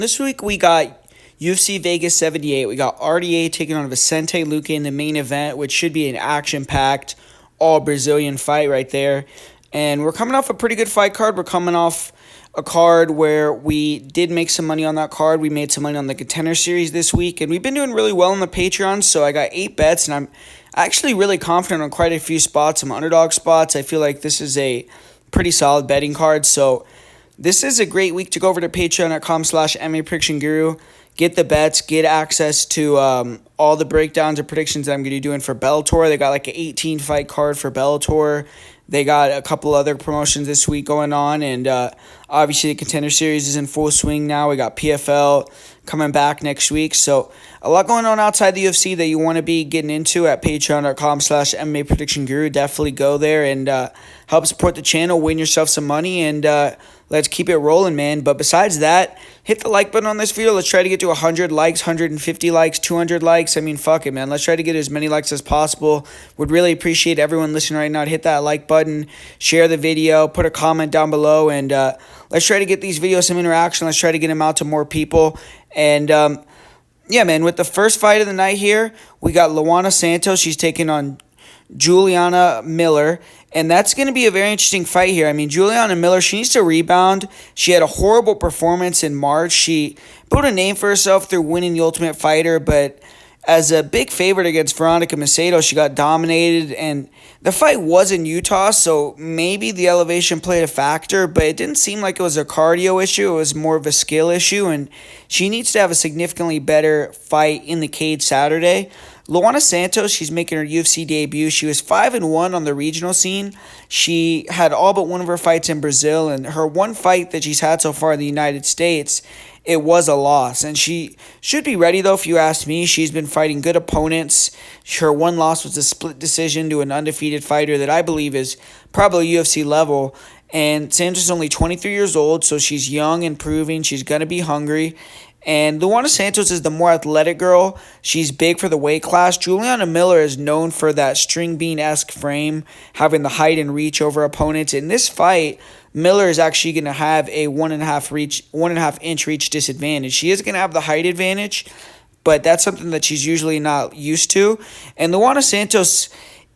This week we got UFC Vegas 78. We got RDA taking on Vincente Luque in the main event, which should be an action-packed, all-Brazilian fight right there. And we're coming off a pretty good fight card. We're coming off a card where we did make some money on that card. We made some money on the Contender Series this week, and we've been doing really well on the Patreon, so I got 8 bets, and I'm actually really confident on quite a few spots, some underdog spots. I feel like this is a pretty solid betting card, so this is a great week to go over to patreon.com/MMA Prediction Guru. Get the bets, get access to all the breakdowns and predictions that I'm going to be doing for Bellator. They got like an 18-fight card for Bellator. They got a couple other promotions this week going on, and obviously the Contender Series is in full swing now. We got PFL coming back next week, so a lot going on outside the UFC that you want to be getting into at patreon.com/MMA Prediction Guru. Definitely go there and help support the channel, win yourself some money, and let's keep it rolling, man. But besides that, hit the like button on this video. Let's try to get to 100 likes, 150 likes, 200 likes. I mean, fuck it, man. Let's try to get as many likes as possible. Would really appreciate everyone listening right now to hit that like button, share the video, put a comment down below, and let's try to get these videos some interaction. Let's try to get them out to more people. And yeah, man, with the first fight of the night here, we got Luana Santos. She's taking on Juliana Miller, and that's going to be a very interesting fight here. I mean, Juliana Miller, she needs to rebound. She had a horrible performance in March. She built a name for herself through winning the Ultimate Fighter, but as a big favorite against Veronica Macedo, she got dominated, and the fight was in Utah, so maybe the elevation played a factor, but it didn't seem like it was a cardio issue. It was more of a skill issue, and she needs to have a significantly better fight in the cage Saturday. Luana Santos, she's making her UFC debut. She was 5-1 on the regional scene. She had all but one of her fights in Brazil, and her one fight that she's had so far in the United States, it was a loss. And she should be ready, though, if you ask me. She's been fighting good opponents. Her one loss was a split decision to an undefeated fighter that I believe is probably UFC level. And Santos is only 23 years old, so she's young and proving. She's going to be hungry. And Luana Santos is the more athletic girl. She's big for the weight class. Juliana Miller is known for that string bean-esque frame, having the height and reach over opponents. In this fight, Miller is actually going to have a 1.5 inch reach disadvantage. She is going to have the height advantage, but that's something that she's usually not used to. And Luana Santos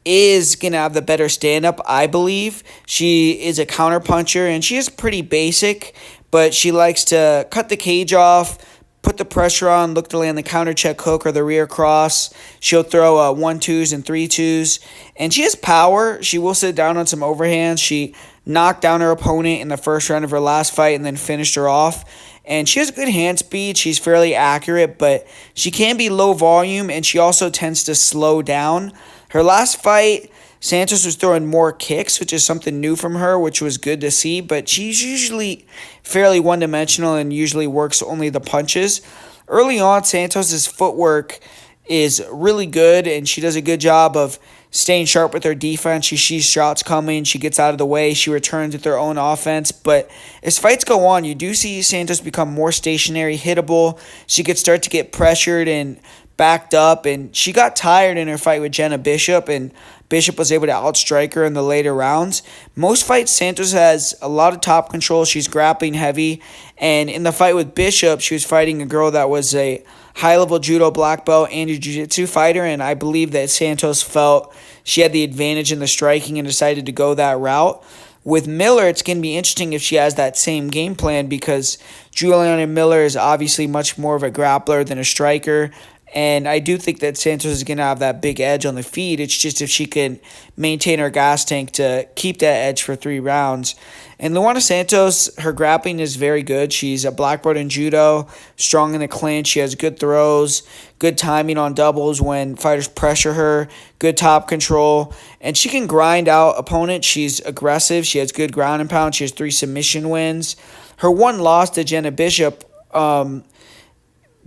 is going to have the better stand-up, I believe. She is a counterpuncher, and she is pretty basic, but she likes to cut the cage off, put the pressure on, look to land the counter check hook or the rear cross. She'll throw 1-2s and 3-2s. And she has power. She will sit down on some overhands. She knocked down her opponent in the first round of her last fight and then finished her off. And she has good hand speed. She's fairly accurate, but she can be low volume, and she also tends to slow down. Her last fight, Santos was throwing more kicks, which is something new from her, which was good to see, but she's usually fairly one-dimensional and usually works only the punches. Early on, Santos's footwork is really good, and she does a good job of staying sharp with her defense. She sees shots coming, she gets out of the way, she returns with her own offense, but as fights go on, you do see Santos become more stationary, hittable. She could start to get pressured and backed up, and she got tired in her fight with Jenna Bishop, and Bishop was able to outstrike her in the later rounds. Most fights, Santos has a lot of top control. She's grappling heavy, and in the fight with Bishop, she was fighting a girl that was a high-level judo black belt and a jiu-jitsu fighter, and I believe that Santos felt she had the advantage in the striking and decided to go that route. With Miller, it's going to be interesting if she has that same game plan, because Juliana Miller is obviously much more of a grappler than a striker. And I do think that Santos is going to have that big edge on the feet. It's just if she can maintain her gas tank to keep that edge for 3 rounds. And Luana Santos, her grappling is very good. She's a black belt in judo, strong in the clinch. She has good throws, good timing on doubles when fighters pressure her, good top control. And she can grind out opponents. She's aggressive. She has good ground and pound. She has 3 submission wins. Her one loss to Jenna Bishop,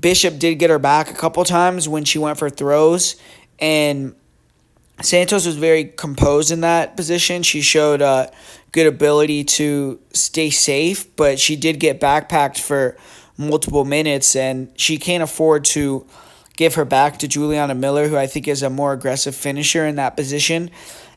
Bishop did get her back a couple times when she went for throws, and Santos was very composed in that position. She showed good ability to stay safe, but she did get backpacked for multiple minutes, and she can't afford to give her back to Juliana Miller, who I think is a more aggressive finisher in that position.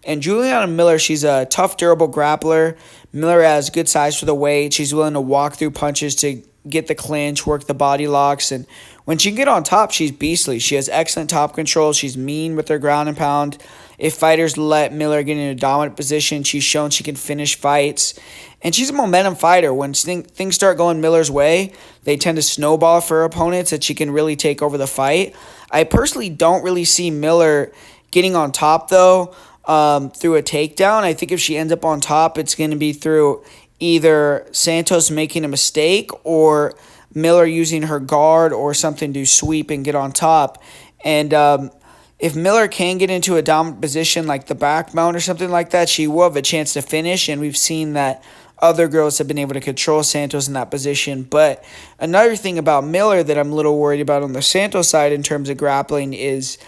And Juliana Miller, she's a tough, durable grappler. Miller has good size for the weight. She's willing to walk through punches to get the clinch, work the body locks, and when she can get on top, she's beastly. She has excellent top control. She's mean with her ground and pound. If fighters let Miller get in a dominant position, she's shown she can finish fights. And she's a momentum fighter. When things start going Miller's way, they tend to snowball for her opponents that she can really take over the fight. I personally don't really see Miller getting on top, though, through a takedown. I think if she ends up on top, it's going to be through either Santos making a mistake or Miller using her guard or something to sweep and get on top. And if Miller can get into a dominant position like the back mount or something like that, she will have a chance to finish. And we've seen that other girls have been able to control Santos in that position. But another thing about Miller that I'm a little worried about on the Santos side in terms of grappling is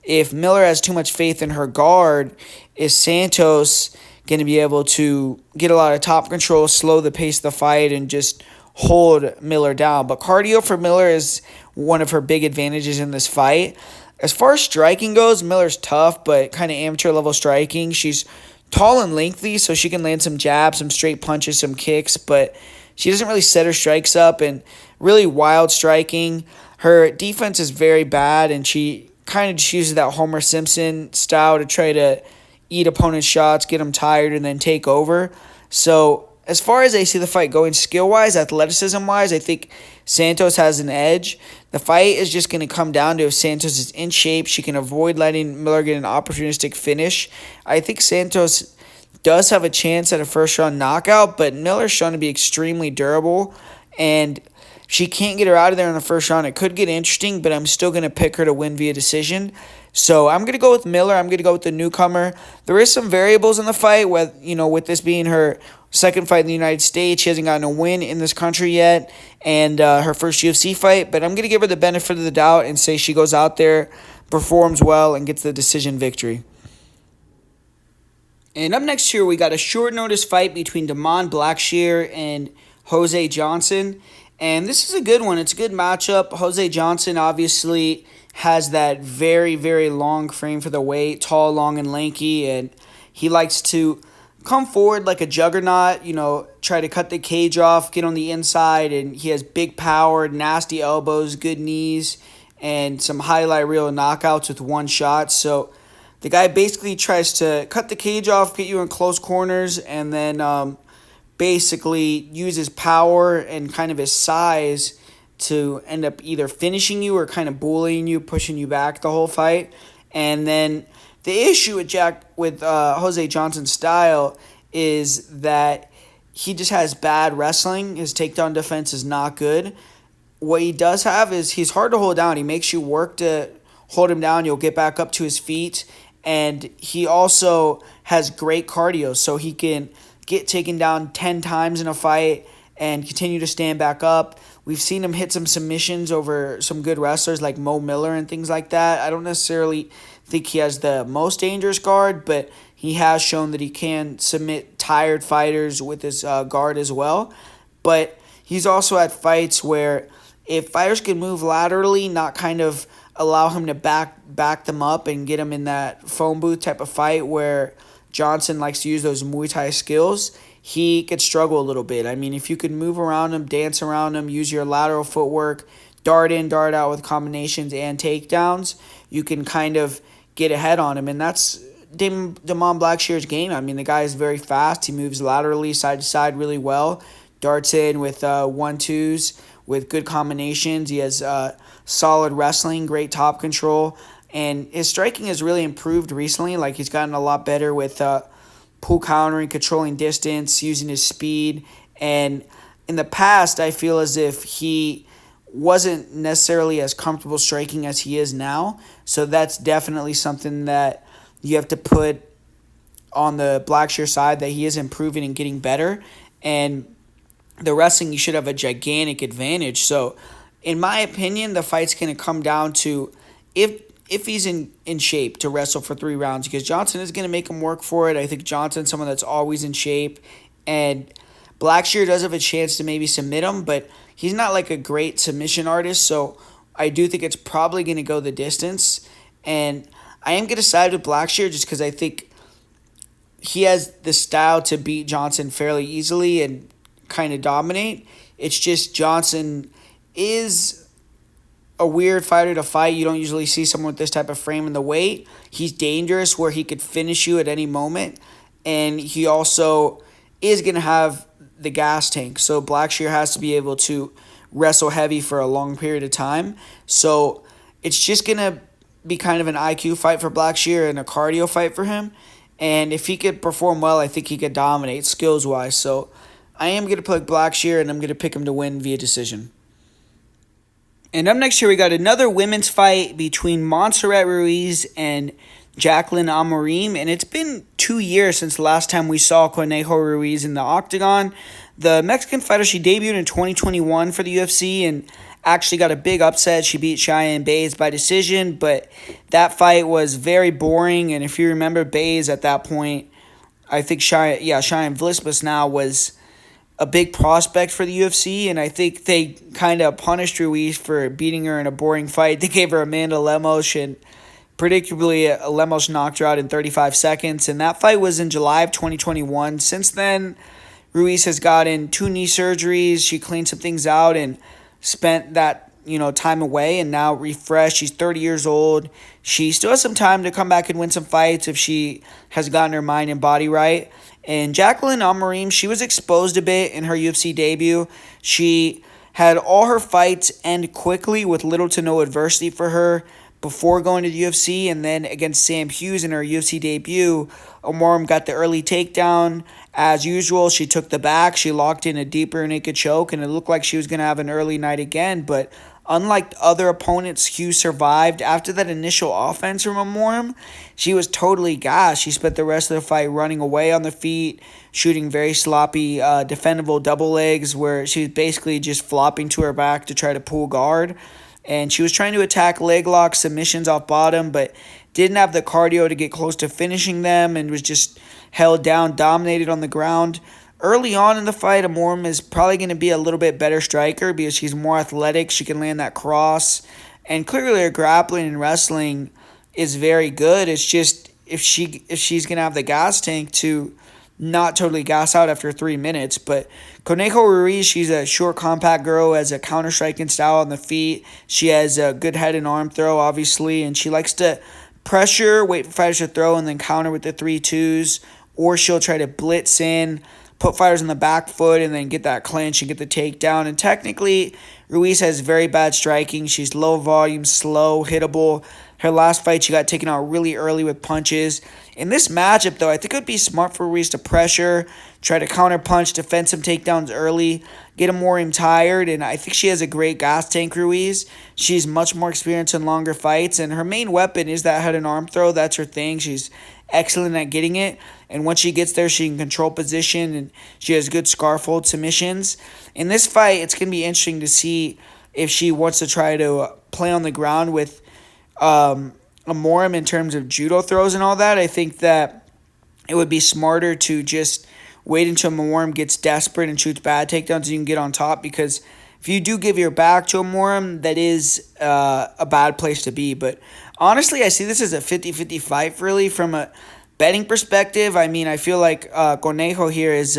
if Miller has too much faith in her guard, is Santos going to be able to get a lot of top control, slow the pace of the fight, and just hold Miller down? But cardio for Miller is one of her big advantages in this fight. As far as striking goes, Miller's tough, but kind of amateur level striking. She's tall and lengthy, so she can land some jabs, some straight punches, some kicks, but she doesn't really set her strikes up, and really wild striking. Her defense is very bad, and she kind of just uses that Homer Simpson style to try to eat opponents' shots, get them tired, and then take over. So as far as I see the fight going skill-wise, athleticism-wise, I think Santos has an edge. The fight is just going to come down to if Santos is in shape, she can avoid letting Miller get an opportunistic finish. I think Santos does have a chance at a first-round knockout, but Miller's shown to be extremely durable, and she can't get her out of there in the first round. It could get interesting, but I'm still going to pick her to win via decision. So I'm going to go with Miller. I'm going to go with the newcomer. There is some variables in the fight, with this being her second fight in the United States. She hasn't gotten a win in this country yet, and her first UFC fight. But I'm going to give her the benefit of the doubt and say she goes out there, performs well, and gets the decision victory. And up next here, we got a short notice fight between Blackshear and Jose Johnson. And this is a good one. It's a good matchup. Jose Johnson obviously has that very, very long frame for the weight, tall, long, and lanky, and he likes to come forward like a juggernaut, try to cut the cage off, get on the inside, and he has big power, nasty elbows, good knees, and some highlight reel knockouts with one shot. So the guy basically tries to cut the cage off, get you in close corners, and then basically uses power and kind of his size to end up either finishing you or kind of bullying you, pushing you back the whole fight. And then the issue with Jose Johnson's style is that he just has bad wrestling. His takedown defense is not good. What he does have is he's hard to hold down. He makes you work to hold him down. You'll get back up to his feet. And he also has great cardio, so he can get taken down 10 times in a fight and continue to stand back up. We've seen him hit some submissions over some good wrestlers like Mo Miller and things like that. I don't necessarily think he has the most dangerous guard, but he has shown that he can submit tired fighters with his guard as well. But he's also had fights where if fighters can move laterally, not kind of allow him to back them up and get him in that phone booth type of fight where Johnson likes to use those Muay Thai skills, he could struggle a little bit. I mean, if you can move around him, dance around him, use your lateral footwork, dart in, dart out with combinations and takedowns, you can kind of get ahead on him. And that's Blackshear's game. I mean, the guy is very fast. He moves laterally, side to side really well, darts in with 1-2s with good combinations. He has solid wrestling, great top control. And his striking has really improved recently. Like, he's gotten a lot better with pull countering, controlling distance, using his speed. And in the past, I feel as if he wasn't necessarily as comfortable striking as he is now. So that's definitely something that you have to put on the Blackshear side, that he is improving and getting better. And the wrestling, you should have a gigantic advantage. So in my opinion, the fight's going to come down to if he's in shape to wrestle for 3 rounds, because Johnson is going to make him work for it. I think Johnson's someone that's always in shape, and Blackshear does have a chance to maybe submit him, but he's not like a great submission artist, so I do think it's probably going to go the distance. And I am going to side with Blackshear just because I think he has the style to beat Johnson fairly easily and kind of dominate. It's just Johnson is a weird fighter to fight. You don't usually see someone with this type of frame and the weight. He's dangerous where he could finish you at any moment. And he also is going to have the gas tank. So Blackshear has to be able to wrestle heavy for a long period of time. So it's just going to be kind of an IQ fight for Blackshear and a cardio fight for him. And if he could perform well, I think he could dominate skills-wise. So I am going to pick Blackshear, and I'm going to pick him to win via decision. And up next here, we got another women's fight between Montserrat Ruiz and Jacqueline Amorim. And it's been 2 years since the last time we saw Conejo Ruiz in the octagon. The Mexican fighter, she debuted in 2021 for the UFC and actually got a big upset. She beat Cheyenne Bays by decision, but that fight was very boring. And if you remember Bays at that point, I think Cheyenne Vlismas now was a big prospect for the UFC, and I think they kind of punished Ruiz for beating her in a boring fight. They gave her Amanda Lemos, and predictably, Lemos knocked her out in 35 seconds, and that fight was in July of 2021. Since then, Ruiz has gotten 2 knee surgeries. She cleaned some things out and spent that time away, and now refreshed. She's 30 years old. She still has some time to come back and win some fights if she has gotten her mind and body right. And Jacqueline Amorim, she was exposed a bit in her UFC debut. She had all her fights end quickly with little to no adversity for her before going to the UFC. And then against Sam Hughes in her UFC debut, Amorim got the early takedown. As usual, she took the back. She locked in a deeper naked choke, and it looked like she was going to have an early night again. But unlike other opponents, Hughes survived. After that initial offense from Amorim, she was totally gassed. She spent the rest of the fight running away on the feet, shooting very sloppy, defendable double legs where she was basically just flopping to her back to try to pull guard. And she was trying to attack leg lock submissions off bottom, but didn't have the cardio to get close to finishing them and was just held down, dominated on the ground. Early on in the fight, Amorim is probably going to be a little bit better striker because she's more athletic. She can land that cross. And clearly her grappling and wrestling is very good. It's just if she's going to have the gas tank to not totally gas out after 3 minutes. But Conejo Ruiz, she's a short, compact girl, has a counter-striking style on the feet. She has a good head and arm throw, obviously, and she likes to pressure, wait for fighters to throw, and then counter with the 3-2s. Or she'll try to blitz in, put fighters on the back foot, and then get that clinch and get the takedown. And technically, Ruiz has very bad striking. She's low volume, slow, hittable. Her last fight, she got taken out really early with punches. In this matchup, though, I think it would be smart for Ruiz to pressure, try to counter punch, defend some takedowns early, get Amorim tired, and I think she has a great gas tank, Ruiz. She's much more experienced in longer fights, and her main weapon is that head and arm throw. That's her thing. She's excellent at getting it, and once she gets there, she can control position, and she has good scarf hold submissions. In this fight, it's going to be interesting to see if she wants to try to play on the ground with Amorim in terms of judo throws and all that. I think that it would be smarter to just wait until Amorim gets desperate and shoots bad takedowns so you can get on top, because if you do give your back to Amorim, that is a bad place to be. But honestly, I see this as a 50-50 fight, really, from a betting perspective. I mean, I feel like Conejo here is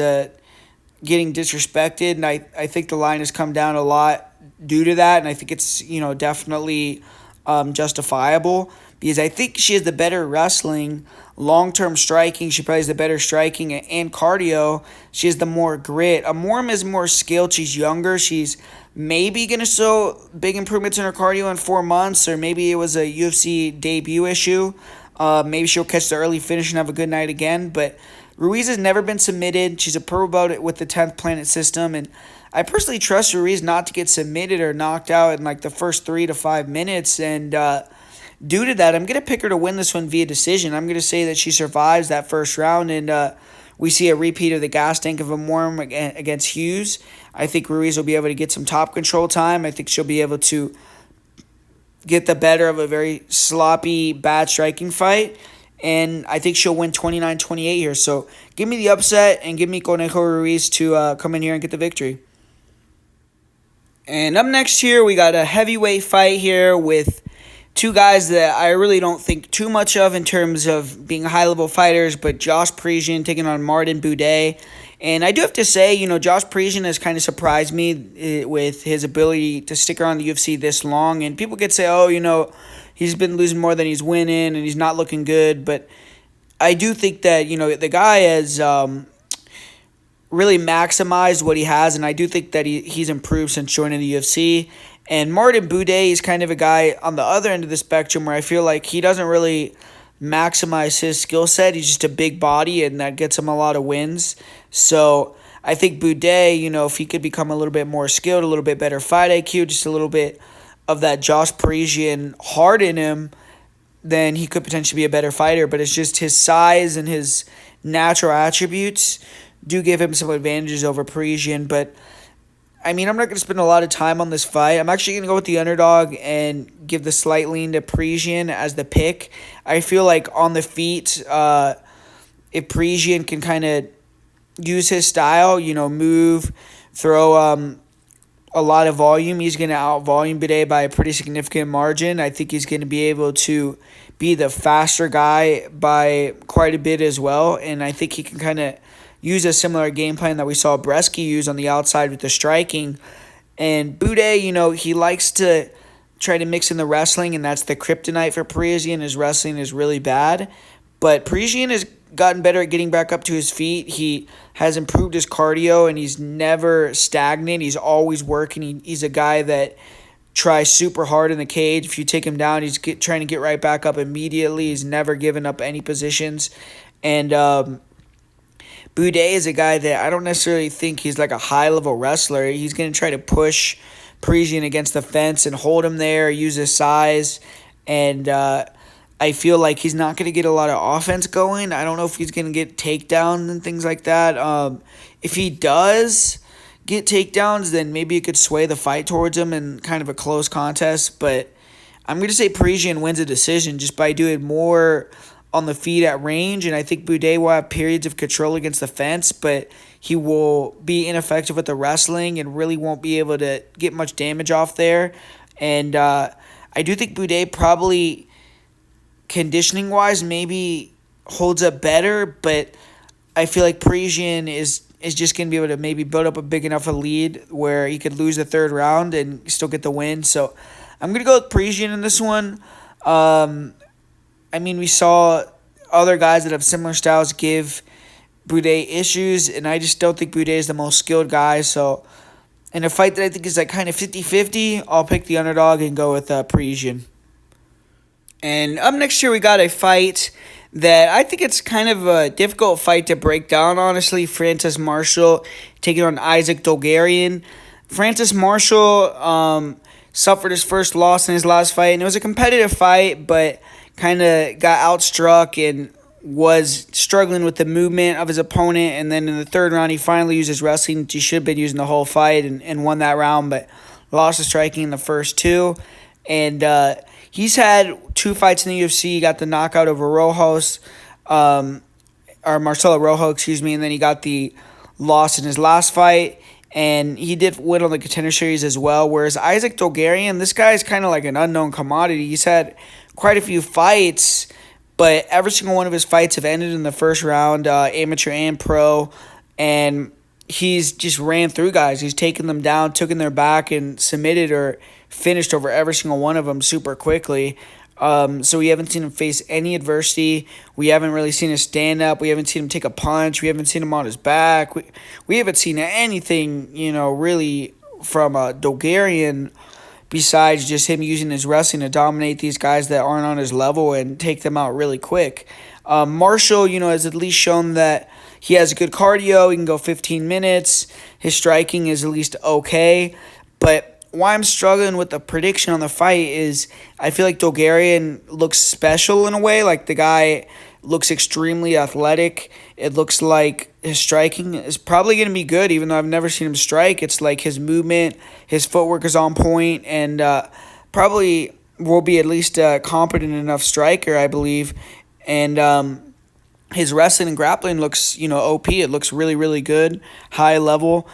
getting disrespected, and I think the line has come down a lot due to that, and I think it's definitely justifiable, because I think she has the better wrestling, long-term striking. She probably has the better striking and cardio. She has the more grit. Amorim is more skilled. She's younger. She's maybe going to show big improvements in her cardio in 4 months, or maybe it was a UFC debut issue. Maybe she'll catch the early finish and have a good night again. But Ruiz has never been submitted. She's a pro about it with the 10th Planet system, and I personally trust Ruiz not to get submitted or knocked out in like the first 3 to 5 minutes. And due to that, I'm going to pick her to win this one via decision. I'm going to say that she survives that first round, and we see a repeat of the gas tank of Amorim against Hughes. I think Ruiz will be able to get some top control time. I think she'll be able to get the better of a very sloppy, bad striking fight. And I think she'll win 29-28 here. So give me the upset and give me Conejo Ruiz to come in here and get the victory. And up next here, we got a heavyweight fight here with two guys that I really don't think too much of in terms of being high-level fighters, but Josh Parisian taking on Martin Buday. And I do have to say, Josh Parisian has kind of surprised me with his ability to stick around the UFC this long. And people could say, oh, he's been losing more than he's winning and he's not looking good. But I do think that, the guy has really maximized what he has. And I do think that he's improved since joining the UFC. And Martin Buday is kind of a guy on the other end of the spectrum where I feel like he doesn't really maximize his skill set. He's just a big body, and that gets him a lot of wins. So I think Buday, if he could become a little bit more skilled, a little bit better fight IQ, just a little bit of that Josh Parisian heart in him, then he could potentially be a better fighter. But it's just his size and his natural attributes do give him some advantages over Parisian. But I'm not going to spend a lot of time on this fight. I'm actually going to go with the underdog and give the slight lean to Parisian as the pick. I feel like on the feet, if Parisian can kind of use his style, move, throw a lot of volume, he's going to out-volume Buday by a pretty significant margin. I think he's going to be able to be the faster guy by quite a bit as well, and I think he can kind of use a similar game plan that we saw Bresky use on the outside with the striking. And Buday, he likes to try to mix in the wrestling, and that's the kryptonite for Parisian. His wrestling is really bad. But Parisian has gotten better at getting back up to his feet. He has improved his cardio, and he's never stagnant. He's always working. He's a guy that tries super hard in the cage. If you take him down, he's trying to get right back up immediately. He's never given up any positions. And Buday is a guy that I don't necessarily think he's like a high-level wrestler. He's going to try to push Parisian against the fence and hold him there, use his size, and I feel like he's not going to get a lot of offense going. I don't know if he's going to get takedowns and things like that. If he does get takedowns, then maybe it could sway the fight towards him in kind of a close contest, but I'm going to say Parisian wins a decision just by doing more on the feet at range, and I think Buday will have periods of control against the fence, but he will be ineffective with the wrestling and really won't be able to get much damage off there. And I do think Buday probably, conditioning-wise, maybe holds up better, but I feel like Parisian is just going to be able to maybe build up a big enough a lead where he could lose the third round and still get the win. So I'm going to go with Parisian in this one. We saw other guys that have similar styles give Buday issues, and I just don't think Buday is the most skilled guy. So in a fight that I think is like kind of 50-50, I'll pick the underdog and go with Parisian. And up next here, we got a fight that I think it's kind of a difficult fight to break down, honestly. Francis Marshall taking on Isaac Dulgarian. Francis Marshall suffered his first loss in his last fight, and it was a competitive fight, but kind of got outstruck and was struggling with the movement of his opponent. And then in the third round, he finally used his wrestling, which he should have been using the whole fight, and won that round, but lost the striking in the first two. And he's had 2 fights in the UFC. He got the knockout over Marcelo Rojo, and then he got the loss in his last fight. And he did win on the Contender Series as well. Whereas Isaac Dulgarian, this guy is kind of like an unknown commodity. He's had quite a few fights, but every single one of his fights have ended in the first round, amateur and pro. And he's just ran through guys. He's taken them down, took in their back, and submitted or finished over every single one of them super quickly. So we haven't seen him face any adversity. We haven't really seen him stand up. We haven't seen him take a punch. We haven't seen him on his back. We haven't seen anything, really from Dulgarian besides just him using his wrestling to dominate these guys that aren't on his level and take them out really quick. Marshall, has at least shown that he has good cardio. He can go 15 minutes. His striking is at least okay. But why I'm struggling with the prediction on the fight is I feel like Dulgarian looks special in a way. Like, the guy looks extremely athletic. It looks like his striking is probably going to be good, even though I've never seen him strike. It's like his movement, his footwork is on point, and probably will be at least a competent enough striker, I believe. And his wrestling and grappling looks, OP. It looks really, really good, high level.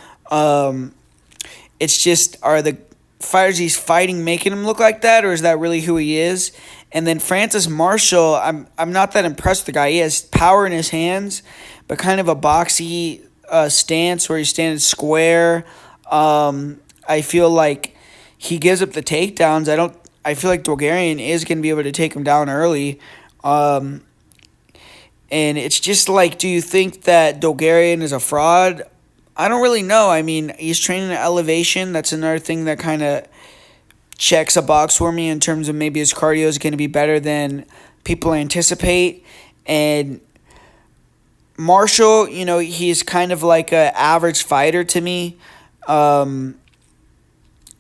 It's just, are the fighters he's fighting making him look like that, or is that really who he is? And then Francis Marshall, I'm not that impressed with the guy. He has power in his hands, but kind of a boxy stance where he's standing square. I feel like he gives up the takedowns. I feel like Dulgarian is going to be able to take him down early. And it's just like, do you think that Dulgarian is a fraud? I don't really know. I mean, he's training at elevation. That's another thing that kind of checks a box for me in terms of maybe his cardio is going to be better than people anticipate. And Marshall, he's kind of like an average fighter to me.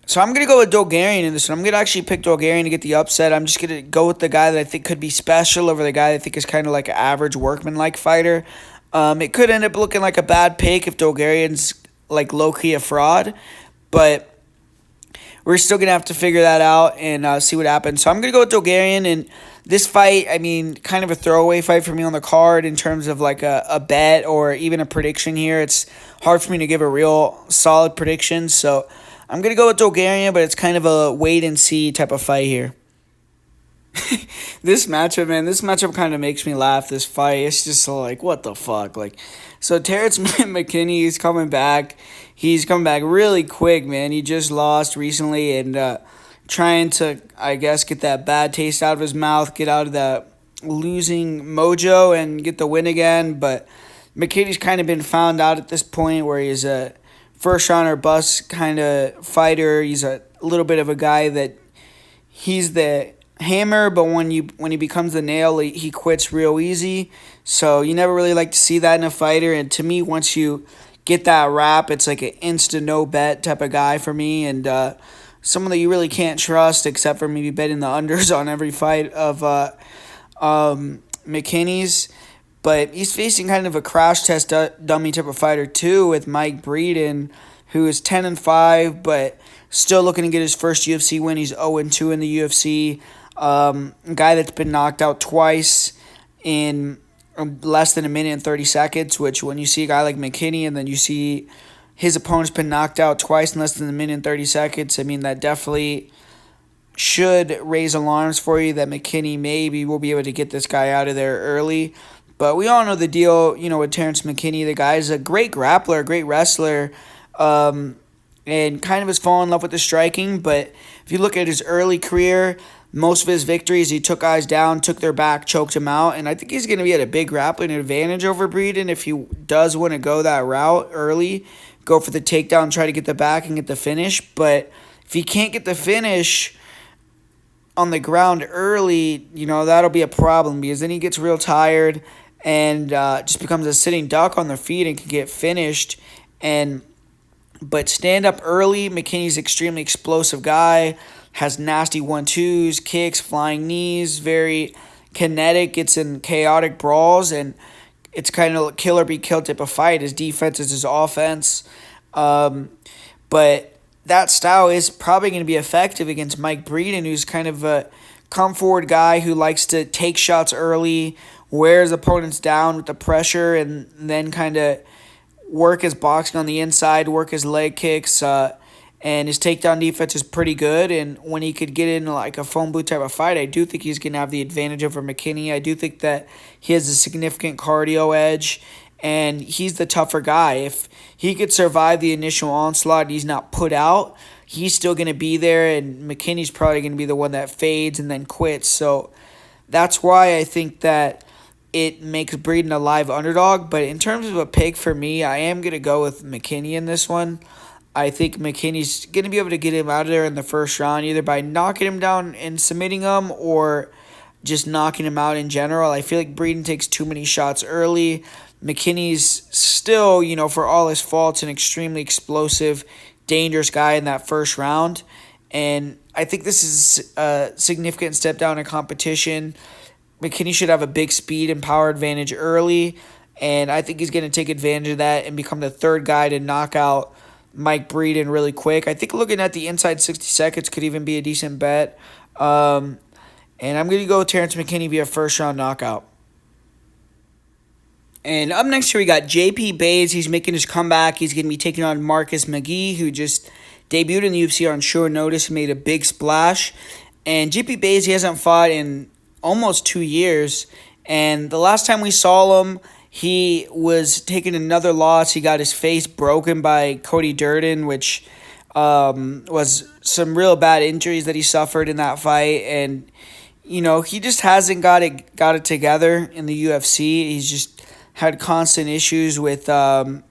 So I'm going to go with Dulgarian in this one. I'm going to actually pick Dulgarian to get the upset. I'm just going to go with the guy that I think could be special over the guy that I think is kind of like an average workman-like fighter. It could end up looking like a bad pick if Dulgarian's like low-key a fraud, but we're still going to have to figure that out and see what happens. So I'm going to go with Dulgarian. And this fight, I mean, kind of a throwaway fight for me on the card in terms of like a bet or even a prediction here. It's hard for me to give a real solid prediction. So I'm going to go with Dulgarian, but it's kind of a wait-and-see type of fight here. This matchup kind of makes me laugh, this fight. It's just so like, what the fuck? Like, so Terrance McKinney is coming back. He's coming back really quick, man. He just lost recently and trying to, I guess, get that bad taste out of his mouth, get out of that losing mojo and get the win again. But McKinney's kind of been found out at this point where he's a first round or bust kind of fighter. He's a little bit of a guy that he's the hammer, but when he becomes the nail, he quits real easy. So you never really like to see that in a fighter. And to me, once you get that wrap, it's like an instant no bet type of guy for me, and someone that you really can't trust except for maybe betting the unders on every fight of McKinney's. But he's facing kind of a crash test dummy type of fighter too with Mike Breeden, who is 10-5, but still looking to get his first UFC win. He's 0-2 in the UFC. A guy that's been knocked out twice in less than a minute and 30 seconds, which when you see a guy like McKinney and then you see his opponent's been knocked out twice in less than a minute and 30 seconds, I mean, that definitely should raise alarms for you that McKinney maybe will be able to get this guy out of there early. But we all know the deal, with Terrance McKinney. The guy's a great grappler, a great wrestler, and kind of has fallen in love with the striking. But if you look at his early career, most of his victories, he took guys down, took their back, choked him out. And I think he's going to be at a big grappling advantage over Breeden if he does want to go that route early, go for the takedown, try to get the back and get the finish. But if he can't get the finish on the ground early, that'll be a problem because then he gets real tired and just becomes a sitting duck on their feet and can get finished. But stand up early. McKinney's extremely explosive guy, has nasty 1-2s, kicks, flying knees, very kinetic, gets in chaotic brawls, and it's kind of a kill or be killed type of fight. His defense is his offense. But that style is probably going to be effective against Mike Breeden, who's kind of a come-forward guy who likes to take shots early, wears opponents down with the pressure, and then kind of work his boxing on the inside, work his leg kicks, and his takedown defense is pretty good. And when he could get in like a phone booth type of fight, I do think he's going to have the advantage over McKinney. I do think that he has a significant cardio edge, and he's the tougher guy. If he could survive the initial onslaught and he's not put out, he's still going to be there, and McKinney's probably going to be the one that fades and then quits. So that's why I think that it makes Breeden a live underdog. But in terms of a pick for me, I am going to go with McKinney in this one. I think McKinney's going to be able to get him out of there in the first round, either by knocking him down and submitting him or just knocking him out in general. I feel like Breeden takes too many shots early. McKinney's still, for all his faults, an extremely explosive, dangerous guy in that first round. And I think this is a significant step down in competition. McKinney should have a big speed and power advantage early, and I think he's going to take advantage of that and become the third guy to knock out Mike Breeden really quick. I think looking at the inside 60 seconds could even be a decent bet. And I'm going to go with Terrance McKinney via first-round knockout. And up next here, we got JP Buday. He's making his comeback. He's going to be taking on Marcus McGhee, who just debuted in the UFC on short notice and made a big splash. And JP Buday, he hasn't fought in almost 2 years. And the last time we saw him, he was taking another loss. He got his face broken by Cody Durden, which was some real bad injuries that he suffered in that fight. And, he just hasn't got it together in the UFC. He's just had constant issues with, in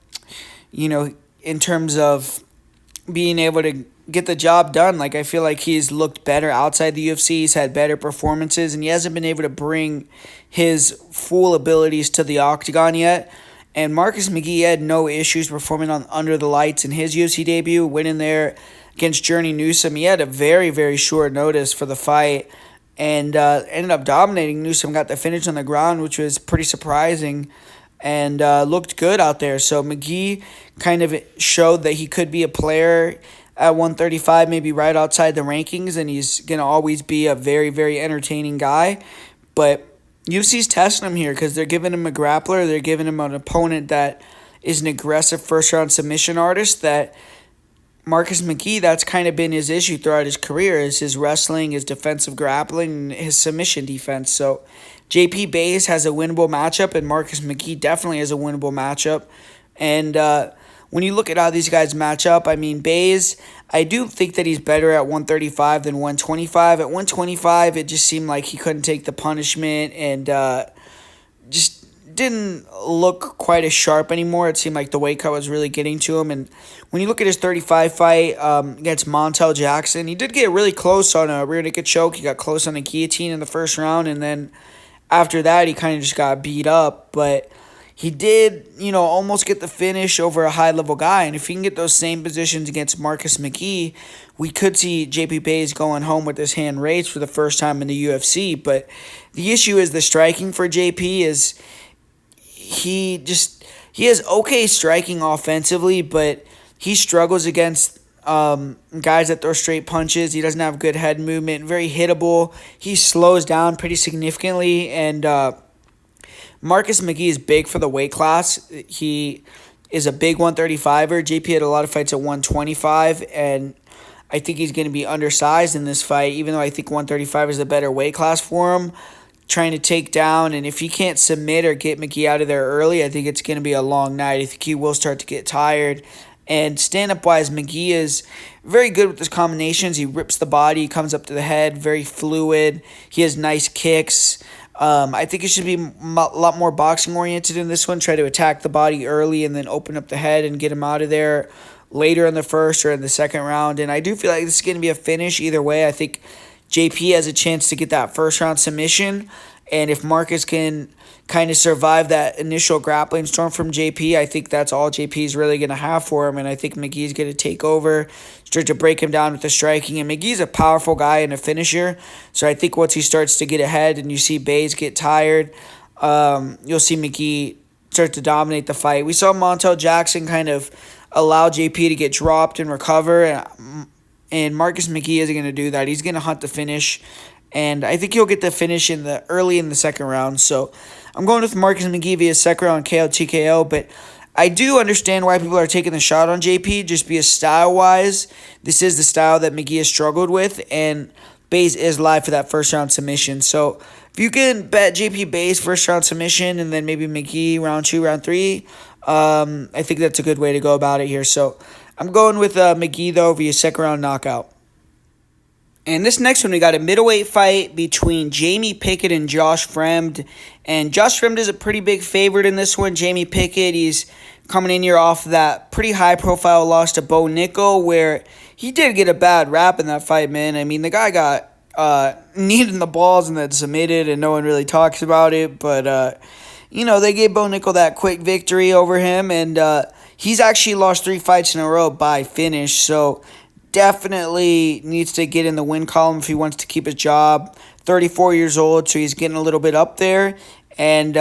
terms of being able to get the job done. Like, I feel like he's looked better outside the UFC. He's had better performances, and he hasn't been able to bring his full abilities to the octagon yet. And Marcus McGhee had no issues performing on under the lights in his UFC debut, winning there against Journey Newsom. He had a very, very short notice for the fight and ended up dominating. Newsom got the finish on the ground, which was pretty surprising, and looked good out there. So McGhee kind of showed that he could be a player at 135, maybe right outside the rankings, and he's going to always be a very, very entertaining guy. But UFC's testing him here because they're giving him a grappler. They're giving him an opponent that is an aggressive first-round submission artist. That Marcus McGhee, that's kind of been his issue throughout his career, is his wrestling, his defensive grappling, and his submission defense. So JP Buys has a winnable matchup, and Marcus McGhee definitely has a winnable matchup. And when you look at how these guys match up, I mean, Buys, I do think that he's better at 135 than 125. At 125, it just seemed like he couldn't take the punishment and just didn't look quite as sharp anymore. It seemed like the weight cut was really getting to him. And when you look at his 35 fight against Montel Jackson, he did get really close on a rear naked choke. He got close on a guillotine in the first round, and then after that, he kind of just got beat up. But he did, almost get the finish over a high-level guy. And if he can get those same positions against Marcus McGhee, we could see JP Buys going home with his hand raised for the first time in the UFC. But the issue is the striking for JP is he has okay striking offensively, but he struggles against guys that throw straight punches. He doesn't have good head movement, very hittable. He slows down pretty significantly, and Marcus McGhee is big for the weight class. He is a big 135er. JP had a lot of fights at 125, and I think he's going to be undersized in this fight, even though I think 135 is the better weight class for him. Trying to take down, and if he can't submit or get McGhee out of there early, I think it's going to be a long night. I think he will start to get tired. And stand-up-wise, McGhee is very good with his combinations. He rips the body, comes up to the head, very fluid. He has nice kicks. I think it should be a lot more boxing-oriented in this one. Try to attack the body early and then open up the head and get him out of there later in the first or in the second round. And I do feel like this is going to be a finish either way. I think JP has a chance to get that first-round submission. And if Marcus can kind of survive that initial grappling storm from JP, I think that's all JP is really going to have for him. And I think McGhee's going to take over, start to break him down with the striking. And McGhee's a powerful guy and a finisher. So I think once he starts to get ahead and you see Buys get tired, you'll see McGhee start to dominate the fight. We saw Montel Jackson kind of allow JP to get dropped and recover. And Marcus McGhee isn't going to do that. He's going to hunt the finish. And I think he'll get the finish early in the second round. So I'm going with Marcus McGhee via second round KO TKO. But I do understand why people are taking the shot on JP, just because style-wise, this is the style that McGhee has struggled with. And Buys is live for that first round submission. So if you can bet JP Buys first round submission and then maybe McGhee round 2, round 3, I think that's a good way to go about it here. So I'm going with McGhee, though, via second round knockout. And this next one, we got a middleweight fight between Jamie Pickett and Josh Fremd. And Josh Fremd is a pretty big favorite in this one. Jamie Pickett, he's coming in here off that pretty high-profile loss to Bo Nickel, where he did get a bad rap in that fight, man. I mean, the guy got kneed in the balls and then submitted, and no one really talks about it. But, they gave Bo Nickel that quick victory over him, and he's actually lost 3 fights in a row by finish. So definitely needs to get in the win column if he wants to keep his job. 34 years old, so he's getting a little bit up there. And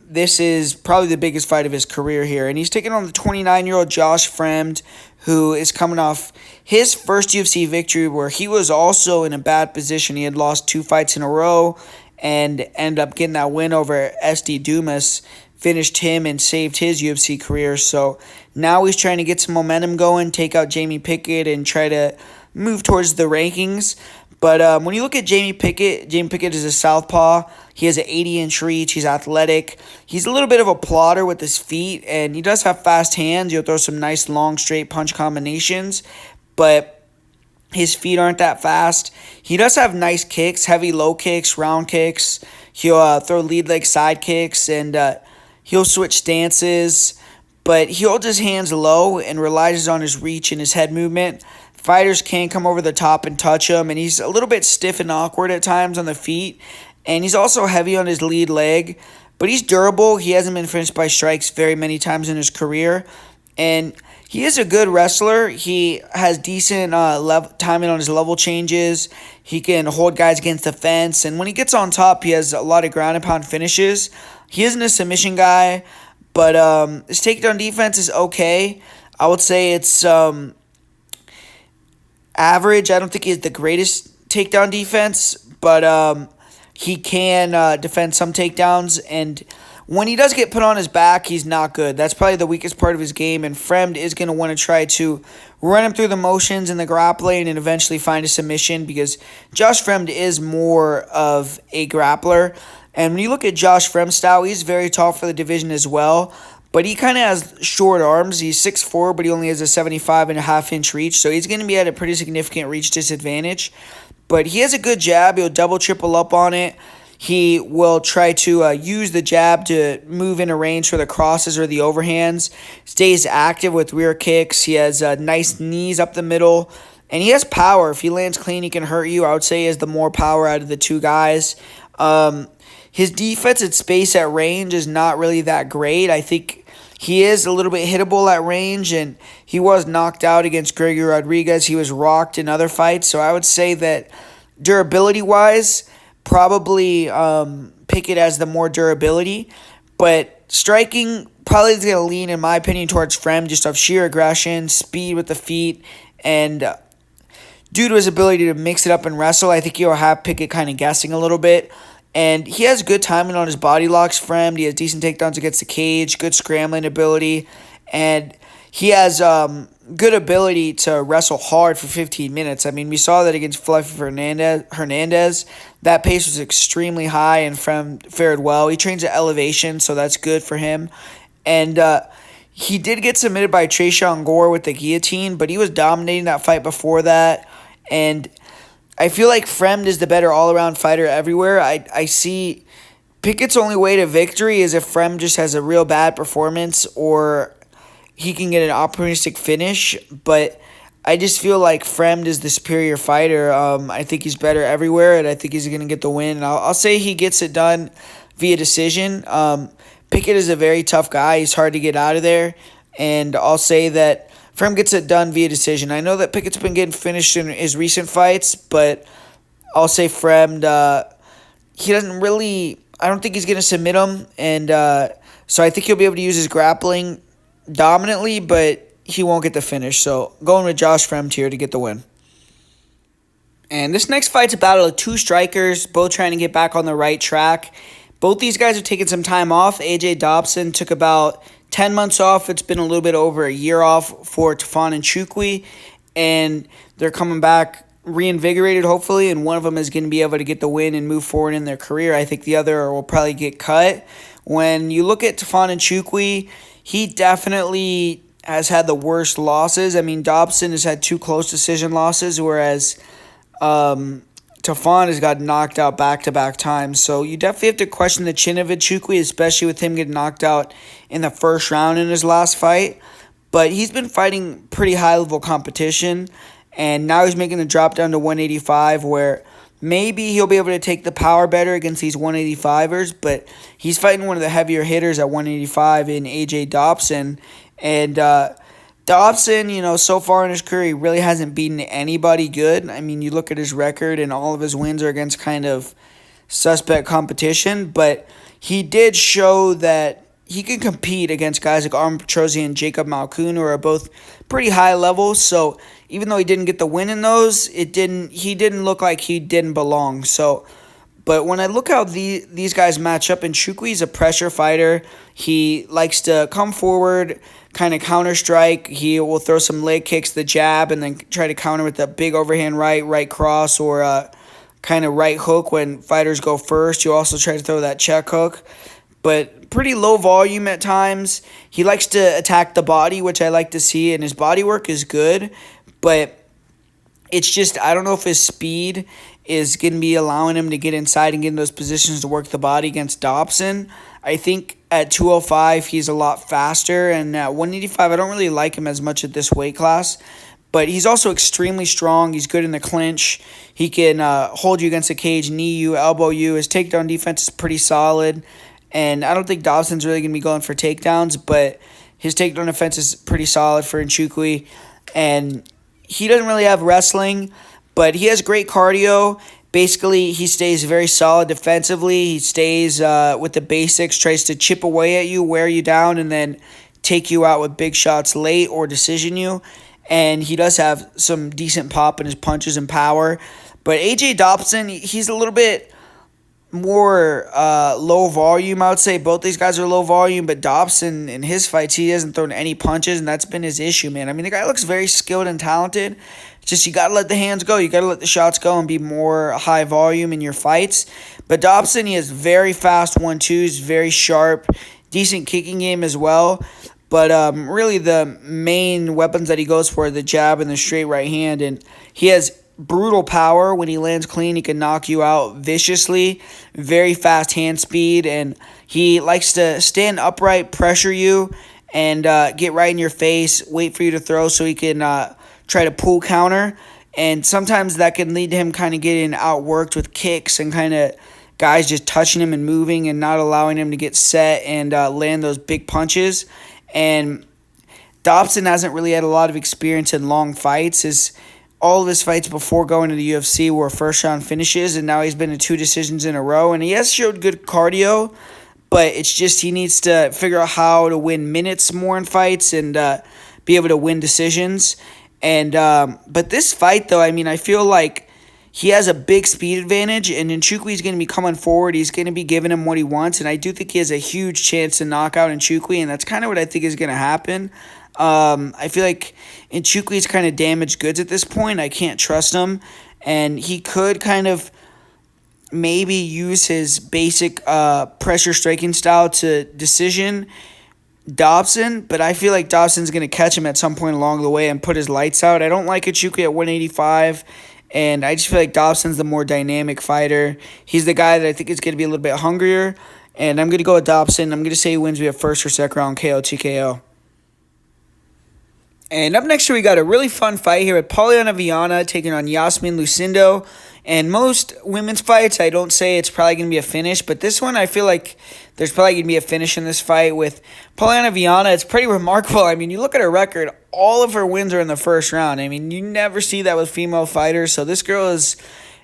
this is probably the biggest fight of his career here. And he's taking on the 29-year-old Josh Fremd, who is coming off his first UFC victory where he was also in a bad position. He had lost 2 fights in a row and ended up getting that win over SD Dumas. Finished him and saved his UFC career. So now he's trying to get some momentum going, take out Jamie Pickett, and try to move towards the rankings. But when you look at Jamie Pickett is a southpaw. He has an 80-inch reach. He's athletic. He's a little bit of a plotter with his feet, and he does have fast hands. He'll throw some nice long straight punch combinations, but his feet aren't that fast. He does have nice kicks, heavy low kicks, round kicks. He'll throw lead leg side kicks, and he'll switch stances, but he holds his hands low and relies on his reach and his head movement. Fighters can come over the top and touch him, and he's a little bit stiff and awkward at times on the feet, and he's also heavy on his lead leg, but he's durable. He hasn't been finished by strikes very many times in his career, and he is a good wrestler. He has decent timing on his level changes. He can hold guys against the fence, and when he gets on top, he has a lot of ground and pound finishes. He isn't a submission guy, but his takedown defense is okay. I would say it's average. I don't think he has the greatest takedown defense, but he can defend some takedowns, and when he does get put on his back, he's not good. That's probably the weakest part of his game, and Fremd is going to want to try to run him through the motions in the grappling and eventually find a submission, because Josh Fremd is more of a grappler. And when you look at Josh Fremd's style, he's very tall for the division as well, but he kind of has short arms. He's 6'4", but he only has a 75.5-inch reach, so he's going to be at a pretty significant reach disadvantage. But he has a good jab. He'll double, triple up on it. He will try to use the jab to move into range for the crosses or the overhands. Stays active with rear kicks. He has nice knees up the middle. And he has power. If he lands clean, he can hurt you. I would say he has the more power out of the two guys. His defensive space at range is not really that great. I think he is a little bit hittable at range, and he was knocked out against Gregory Rodriguez. He was rocked in other fights. So I would say that durability-wise, probably Pickett has the more durability. But striking probably is going to lean, in my opinion, towards Fremd, just off sheer aggression, speed with the feet, and due to his ability to mix it up and wrestle, I think he'll have Pickett kind of guessing a little bit. And he has good timing on his body locks, Fremd. He has decent takedowns against the cage, good scrambling ability, and he has good ability to wrestle hard for 15 minutes. I mean, we saw that against Fluffy Hernandez. That pace was extremely high, and Fremd fared well. He trains at elevation, so that's good for him. And he did get submitted by Tresean Gore with the guillotine, but he was dominating that fight before that. And I feel like Fremd is the better all-around fighter everywhere. I see Pickett's only way to victory is if Fremd just has a real bad performance or he can get an opportunistic finish. But I just feel like Fremd is the superior fighter. I think he's better everywhere, and I think he's going to get the win. And I'll say he gets it done via decision. Pickett is a very tough guy. He's hard to get out of there. And I'll say that Fremd gets it done via decision. I know that Pickett's been getting finished in his recent fights, but I'll say Fremd, he doesn't really, I don't think he's going to submit him, and so I think he'll be able to use his grappling dominantly, but he won't get the finish. So going with Josh Fremd here to get the win. And this next fight's a battle of two strikers, both trying to get back on the right track. Both these guys have taken some time off. AJ Dobson took about 10 months off. It's been a little bit over a year off for Tafon and Nchukwi, and they're coming back reinvigorated, hopefully, and one of them is going to be able to get the win and move forward in their career. I think the other will probably get cut. When you look at Tafon and Nchukwi, he definitely has had the worst losses. I mean, Dobson has had 2 close decision losses, whereas Tafon has got knocked out back-to-back times. So you definitely have to question the chin of Nchukwi, especially with him getting knocked out in the first round in his last fight. But he's been fighting pretty high-level competition, and now he's making the drop down to 185, where maybe he'll be able to take the power better against these 185ers, but he's fighting one of the heavier hitters at 185 in AJ Dobson. And Dobson, so far in his career, he really hasn't beaten anybody good. I mean, you look at his record, and all of his wins are against kind of suspect competition, but he did show that he can compete against guys like Armen Petrosyan and Jacob Malkoun, who are both pretty high level. So even though he didn't get the win in those, he didn't look like he didn't belong. So, But when I look how these guys match up, Nchukwi's a pressure fighter. He likes to come forward, kind of counter strike. He will throw some leg kicks, the jab, and then try to counter with a big overhand right cross, or kind of right hook when fighters go first. You also try to throw that check hook. But pretty low volume at times. He likes to attack the body, which I like to see, and his body work is good. But it's just, I don't know if his speed is going to be allowing him to get inside and get in those positions to work the body against Dobson. I think at 205, he's a lot faster, and at 185, I don't really like him as much at this weight class. But he's also extremely strong. He's good in the clinch. He can hold you against the cage, knee you, elbow you. His takedown defense is pretty solid. And I don't think Dobson's really going to be going for takedowns, but his takedown defense is pretty solid for Nchukwi. And he doesn't really have wrestling, but he has great cardio. Basically, he stays very solid defensively. He stays with the basics, tries to chip away at you, wear you down, and then take you out with big shots late or decision you. And he does have some decent pop in his punches and power. But AJ Dobson, he's a little bit more low volume, I would say. Both these guys are low volume, but Dobson, in his fights, he hasn't thrown any punches, and that's been his issue, man. I mean, the guy looks very skilled and talented. It's just you got to let the hands go. You got to let the shots go and be more high volume in your fights. But Dobson, he has very fast 1-2s, very sharp, decent kicking game as well. But really the main weapons that he goes for are the jab and the straight right hand. And he has brutal power. When he lands clean, he can knock you out viciously. Very fast hand speed. And he likes to stand upright, pressure you, and get right in your face, wait for you to throw so he can try to pull counter. And sometimes that can lead to him kind of getting outworked with kicks and kind of guys just touching him and moving and not allowing him to get set and land those big punches. And Dobson hasn't really had a lot of experience in long fights. All of his fights before going to the UFC were first-round finishes, and now he's been in 2 decisions in a row. And he has showed good cardio, but it's just he needs to figure out how to win minutes more in fights and be able to win decisions. And but this fight, though, I mean, I feel like he has a big speed advantage, and Nchukwi is going to be coming forward. He's going to be giving him what he wants, and I do think he has a huge chance to knock out Nchukwi, and that's kind of what I think is going to happen. I feel like Nchukwi is kind of damaged goods at this point. I can't trust him, and he could kind of maybe use his basic pressure striking style to decision Dobson, but I feel like Dobson's going to catch him at some point along the way and put his lights out. I don't like Nchukwi at 185. And I just feel like Dobson's the more dynamic fighter. He's the guy that I think is going to be a little bit hungrier. And I'm going to go with Dobson. I'm going to say he wins via first or second round KO, TKO. And up next, we got a really fun fight here with Polyana Viana taking on Iasmin Lucindo. And most women's fights, I don't say it's probably going to be a finish. But this one, I feel like there's probably going to be a finish in this fight with Polyana Viana. It's pretty remarkable. I mean, you look at her record, all of her wins are in the first round. I mean, you never see that with female fighters. So this girl is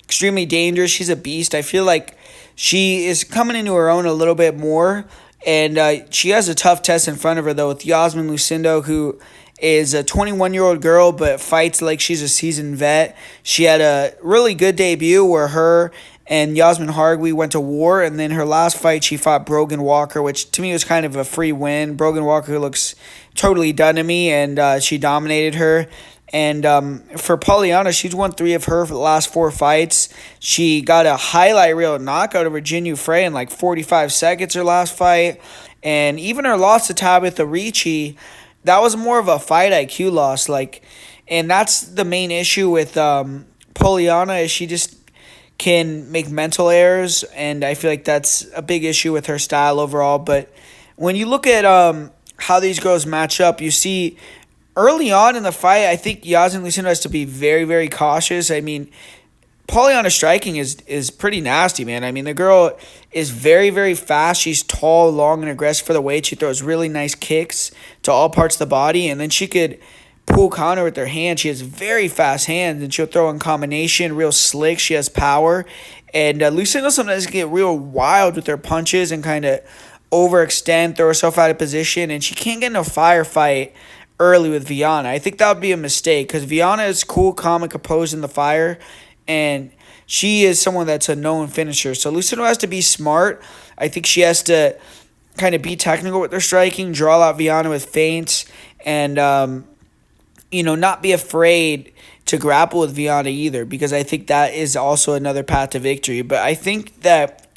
extremely dangerous. She's a beast. I feel like she is coming into her own a little bit more. And she has a tough test in front of her, though, with Iasmin Lucindo, who is a 21-year-old girl but fights like she's a seasoned vet. She had a really good debut where her and Yasmin Hargui went to war, and then her last fight she fought Brogan Walker, which to me was kind of a free win. Brogan Walker looks totally done to me, and she dominated her. And for Polyana, she's won 3 of her last 4 fights. She got a highlight reel knockout over Jinh Frey in like 45 seconds her last fight. And even her loss to Tabitha Ricci, that was more of a fight IQ loss. And that's the main issue with Polyana, is she just can make mental errors, and I feel like that's a big issue with her style overall. But when you look at how these girls match up, you see early on in the fight, I think Iasmin Lucindo has to be very, very cautious. I mean, Polyana striking is pretty nasty, man. I mean, the girl is very, very fast. She's tall, long, and aggressive for the weight. She throws really nice kicks to all parts of the body, and then she could pull counter with her hand. She has very fast hands, and she'll throw in combination, real slick. She has power. And Lucindo sometimes get real wild with her punches and kind of overextend, throw herself out of position, and she can't get in a firefight early with Viana. I think that would be a mistake because Viana is cool, calm, and composed in the fire, and she is someone that's a known finisher. So Lucindo has to be smart. I think she has to kind of be technical with their striking, draw out Viana with feints, and not be afraid to grapple with Viana either, because I think that is also another path to victory. But I think that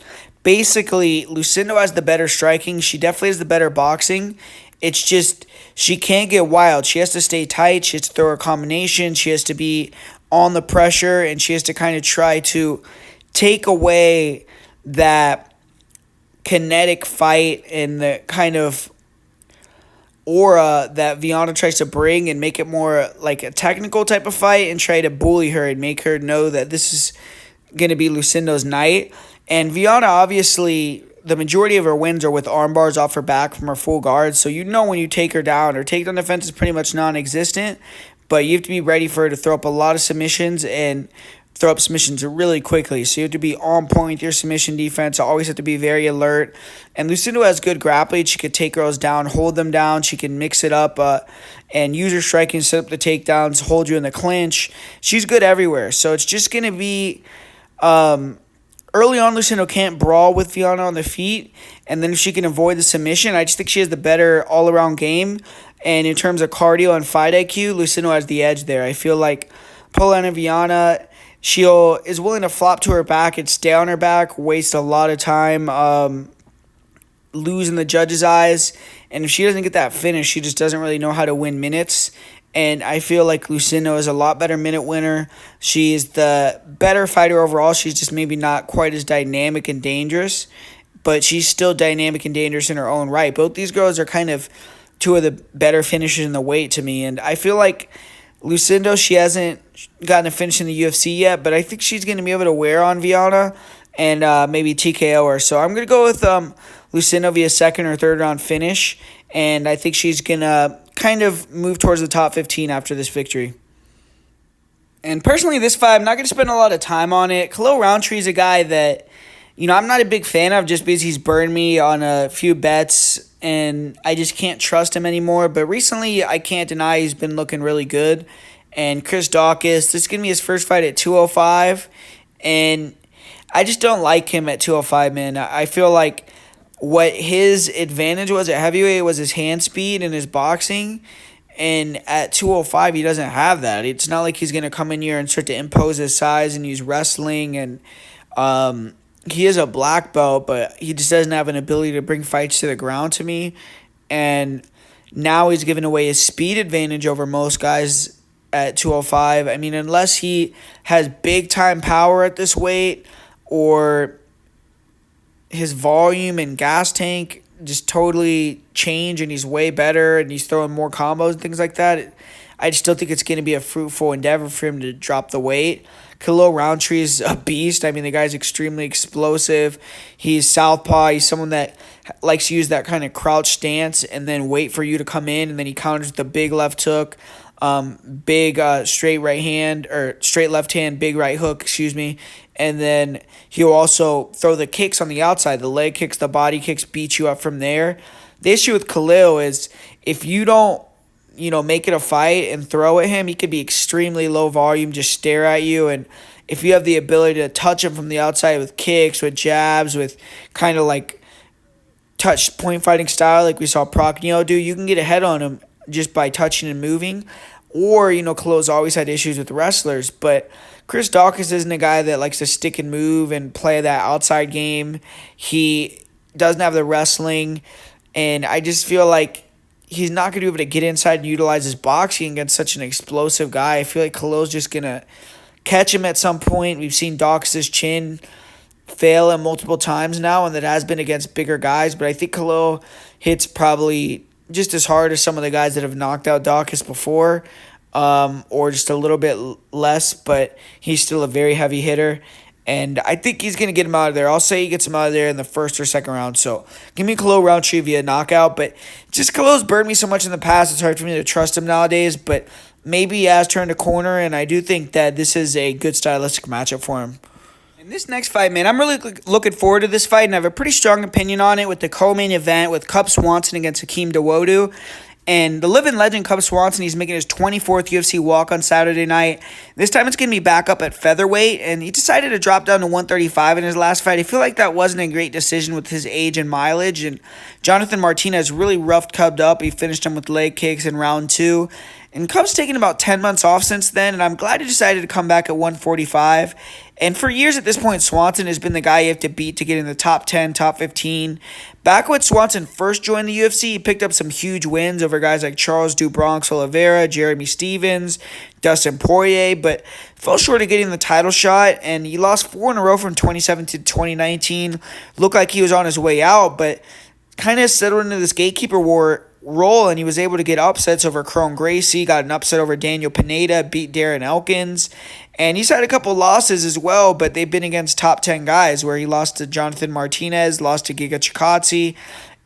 basically Lucindo has the better striking. She definitely has the better boxing. It's just she can't get wild. She has to stay tight. She has to throw her combination. She has to be on the pressure, and she has to kind of try to take away that kinetic fight and the kind of aura that Viana tries to bring, and make it more like a technical type of fight and try to bully her and make her know that this is going to be Lucindo's night. And Viana, obviously, the majority of her wins are with arm bars off her back from her full guard. So when you take her down, her takedown defense is pretty much non-existent. But you have to be ready for her to throw up a lot of submissions and throw up submissions really quickly. So you have to be on point with your submission defense. Always have to be very alert. And Lucindo has good grappling. She could take girls down, hold them down. She can mix it up and use her striking, set up the takedowns, hold you in the clinch. She's good everywhere. So it's just going to be... early on, Lucindo can't brawl with Viana on the feet, and then if she can avoid the submission, I just think she has the better all-around game. And in terms of cardio and fight IQ, Lucindo has the edge there. I feel like Polyana Viana, she is willing to flop to her back and stay on her back, waste a lot of time, lose in the judges' eyes. And if she doesn't get that finish, she just doesn't really know how to win minutes. And I feel like Lucindo is a lot better minute winner. She's the better fighter overall. She's just maybe not quite as dynamic and dangerous, but she's still dynamic and dangerous in her own right. Both these girls are kind of two of the better finishers in the weight to me. And I feel like Lucindo, she hasn't gotten a finish in the UFC yet, but I think she's going to be able to wear on Viana and maybe TKO her. So I'm going to go with Lucindo via second or third round finish, and I think she's going to kind of move towards the top 15 after this victory. And personally, this fight, I'm not going to spend a lot of time on it. Khalil Rountree is a guy that, I'm not a big fan of just because he's burned me on a few bets, and I just can't trust him anymore. But recently, I can't deny he's been looking really good. And Chris Daukaus, this is going to be his first fight at 205, and I just don't like him at 205, man. I feel like what his advantage was at heavyweight was his hand speed and his boxing. And at 205, he doesn't have that. It's not like he's going to come in here and start to impose his size and use wrestling. And he is a black belt, but he just doesn't have an ability to bring fights to the ground to me. And now he's giving away his speed advantage over most guys at 205. I mean, unless he has big-time power at this weight, or his volume and gas tank just totally change and he's way better and he's throwing more combos and things like that, I just don't think it's going to be a fruitful endeavor for him to drop the weight. Khalil Rountree is a beast. I mean, the guy's extremely explosive. He's southpaw. He's someone that likes to use that kind of crouch stance and then wait for you to come in, and then he counters with a big left hook, big straight right hand, or straight left hand, big right hook, and then he'll also throw the kicks on the outside, the leg kicks, the body kicks, beat you up from there. The issue with Khalil is if you don't, make it a fight and throw at him, he could be extremely low volume, just stare at you. And if you have the ability to touch him from the outside with kicks, with jabs, with kind of like touch point fighting style like we saw Prochnio do, you can get ahead on him just by touching and moving. Or, Khalil's always had issues with wrestlers, but Chris Daukaus isn't a guy that likes to stick and move and play that outside game. He doesn't have the wrestling, and I just feel like he's not going to be able to get inside and utilize his boxing against such an explosive guy. I feel like Khalil's just going to catch him at some point. We've seen Daukaus' chin fail him multiple times now, and that has been against bigger guys, but I think Khalil hits probably just as hard as some of the guys that have knocked out Daukaus before, or just a little bit less, but he's still a very heavy hitter, and I think he's going to get him out of there. I'll say he gets him out of there in the first or second round, so give me Khalil Rountree via knockout, but just Khalil's burned me so much in the past, it's hard for me to trust him nowadays, but maybe he has turned a corner, and I do think that this is a good stylistic matchup for him. In this next fight, man, I'm really looking forward to this fight, and I have a pretty strong opinion on it with the co-main event with Swanson against Hakeem Dawodu. And the living legend, Cub Swanson, he's making his 24th UFC walk on Saturday night. This time it's going to be back up at featherweight, and he decided to drop down to 135 in his last fight. I feel like that wasn't a great decision with his age and mileage, and Jonathan Martinez really roughed Cub up. He finished him with leg kicks in round 2. And Cub's taken about 10 months off since then, and I'm glad he decided to come back at 145. And for years at this point, Swanson has been the guy you have to beat to get in the top 10, top 15. Back when Swanson first joined the UFC, he picked up some huge wins over guys like Charles do Bronx Oliveira, Jeremy Stevens, Dustin Poirier, but fell short of getting the title shot, and he lost 4 in a row from 2017 to 2019. Looked like he was on his way out, but kind of settled into this gatekeeper war role, and he was able to get upsets over Kron Gracie, got an upset over Daniel Pineda, beat Darren Elkins, and he's had a couple losses as well, but they've been against top 10 guys, where he lost to Jonathan Martinez, lost to Giga Chikadze,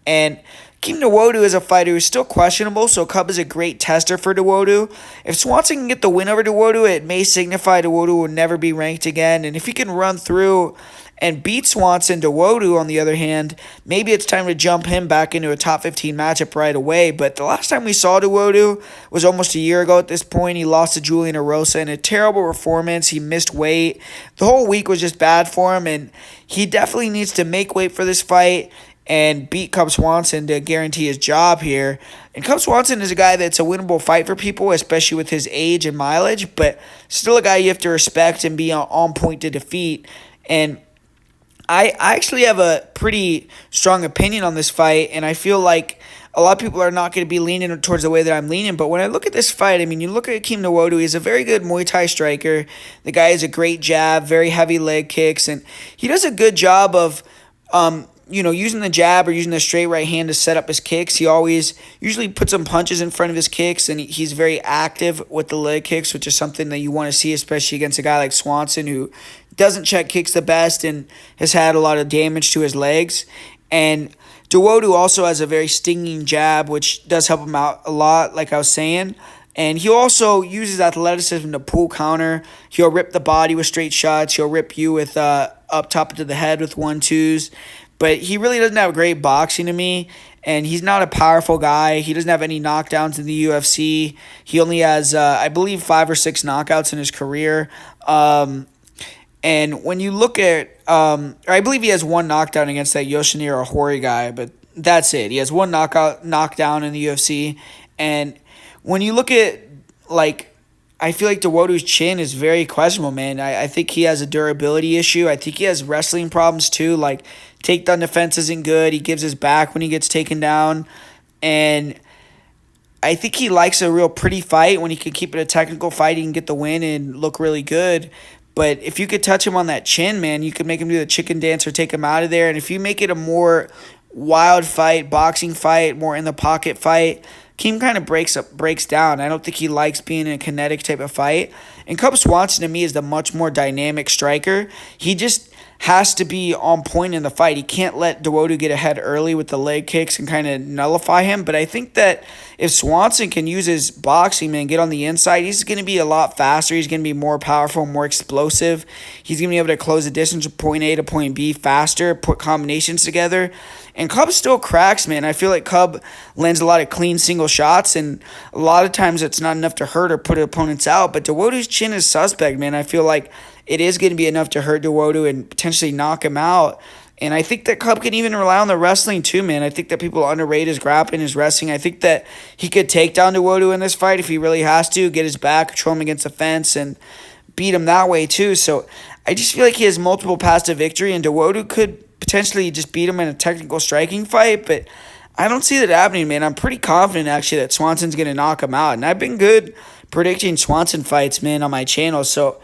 and Hakeem Dawodu is a fighter who's still questionable, so Cub is a great tester for Dawodu. If Swanson can get the win over Dawodu, it may signify Dawodu will never be ranked again, and if he can run through and beat Swanson, Dawodu, on the other hand, maybe it's time to jump him back into a top 15 matchup right away. But the last time we saw Dawodu was almost a year ago at this point. He lost to Juliana Rosa in a terrible performance. He missed weight. The whole week was just bad for him, and he definitely needs to make weight for this fight and beat Cub Swanson to guarantee his job here. And Cub Swanson is a guy that's a winnable fight for people, especially with his age and mileage, but still a guy you have to respect and be on point to defeat. And I actually have a pretty strong opinion on this fight, and I feel like a lot of people are not going to be leaning towards the way that I'm leaning. But when I look at this fight, I mean, you look at Hakeem Dawodu, he's a very good Muay Thai striker. The guy has a great jab, very heavy leg kicks, and he does a good job of using the jab or using the straight right hand to set up his kicks. He always usually puts some punches in front of his kicks, and he's very active with the leg kicks, which is something that you want to see, especially against a guy like Swanson, who doesn't check kicks the best and has had a lot of damage to his legs. And Dawodu also has a very stinging jab, which does help him out a lot, like I was saying. And he also uses athleticism to pull counter. He'll rip the body with straight shots. He'll rip you with up top into the head with 1-2s. But he really doesn't have great boxing to me, and he's not a powerful guy. He doesn't have any knockdowns in the UFC. He only has, I believe, 5 or 6 knockouts in his career. And when you look at, I believe he has 1 knockdown against that Yoshinari Hori guy, but that's it. He has 1 knockdown in the UFC. And when you look at, I feel like Dawodu's chin is very questionable, man. I think he has a durability issue. I think he has wrestling problems too. Like, takedown defense isn't good. He gives his back when he gets taken down. And I think he likes a real pretty fight. When he can keep it a technical fight, he can get the win and look really good. But if you could touch him on that chin, man, you could make him do the chicken dance or take him out of there. And if you make it a more wild fight, boxing fight, more in the pocket fight, Hakeem kind of breaks down. I don't think he likes being in a kinetic type of fight. And Cub Swanson, to me, is the much more dynamic striker. He just has to be on point in the fight. He can't let Dawodu get ahead early with the leg kicks and kind of nullify him. But I think that if Swanson can use his boxing, man, get on the inside, he's going to be a lot faster. He's going to be more powerful, more explosive. He's going to be able to close the distance from point A to point B faster, put combinations together. And Cub still cracks, man. I feel like Cub lands a lot of clean single shots, and a lot of times it's not enough to hurt or put opponents out. But Dawodu's chin is suspect, man. I feel like it is going to be enough to hurt Dawodu and potentially knock him out. And I think that Cub can even rely on the wrestling too, man. I think that people underrate his grappling, his wrestling. I think that he could take down Dawodu in this fight if he really has to, get his back, control him against the fence, and beat him that way too. So I just feel like he has multiple paths to victory, and Dawodu could potentially just beat him in a technical striking fight, but I don't see that happening, man. I'm pretty confident, actually, that Swanson's going to knock him out, and I've been good predicting Swanson fights, man, on my channel, so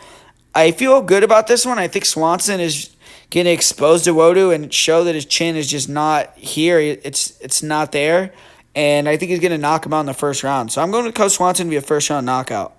I feel good about this one. I think Swanson is going to expose Dawodu and show that his chin is just not here. It's not there, and I think he's going to knock him out in the first round, so I'm going to Cub Swanson to be a first-round knockout.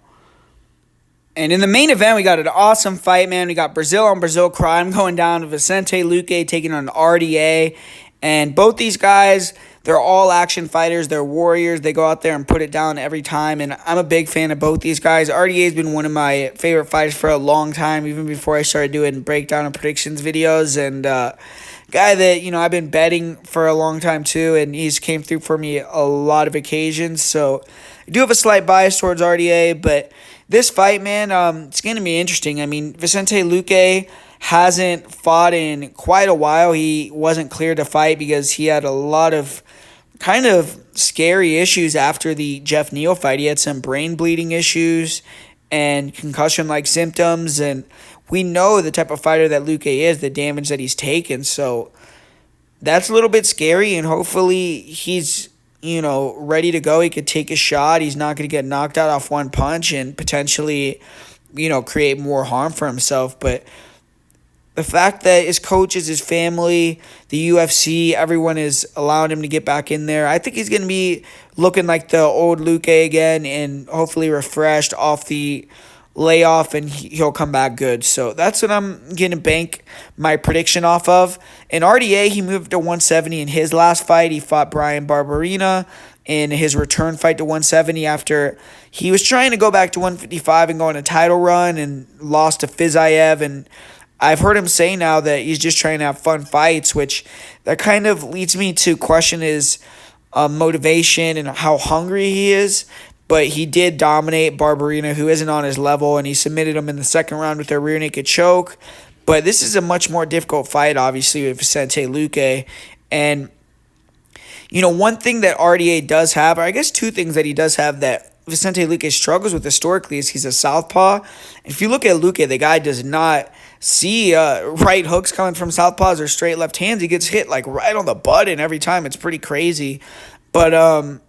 And in the main event, we got an awesome fight, man. We got Brazil on Brazil crime going down to Vincente Luque taking on RDA. And both these guys, they're all action fighters. They're warriors. They go out there and put it down every time. And I'm a big fan of both these guys. RDA has been one of my favorite fighters for a long time, even before I started doing breakdown and predictions videos. And guy that, I've been betting for a long time too. And he's came through for me a lot of occasions. So I do have a slight bias towards RDA. But this fight, man, it's going to be interesting. I mean, Vincente Luque hasn't fought in quite a while. He wasn't cleared to fight because he had a lot of kind of scary issues after the Jeff Neal fight. He had some brain bleeding issues and concussion-like symptoms, and we know the type of fighter that Luque is, the damage that he's taken. So that's a little bit scary, and hopefully he's, ready to go. He could take a shot. He's not going to get knocked out off one punch and potentially, create more harm for himself. But the fact that his coaches, his family, the UFC, everyone is allowing him to get back in there, I think he's going to be looking like the old Luque again and hopefully refreshed off the layoff, and he'll come back good. So that's what I'm going to bank my prediction off of. In RDA, he moved to 170 in his last fight. He fought Bryan Barberena in his return fight to 170 after he was trying to go back to 155 and go on a title run and lost to Fiziev. And I've heard him say now that he's just trying to have fun fights, which that kind of leads me to question his motivation and how hungry he is. But he did dominate Barberena, who isn't on his level, and he submitted him in the second round with a rear naked choke. But this is a much more difficult fight, obviously, with Vincente Luque. And, one thing that RDA does have, or I guess two things that he does have that Vincente Luque struggles with historically, is he's a southpaw. And if you look at Luque, the guy does not see right hooks coming from southpaws or straight left hands. He gets hit like right on the button every time. It's pretty crazy. But,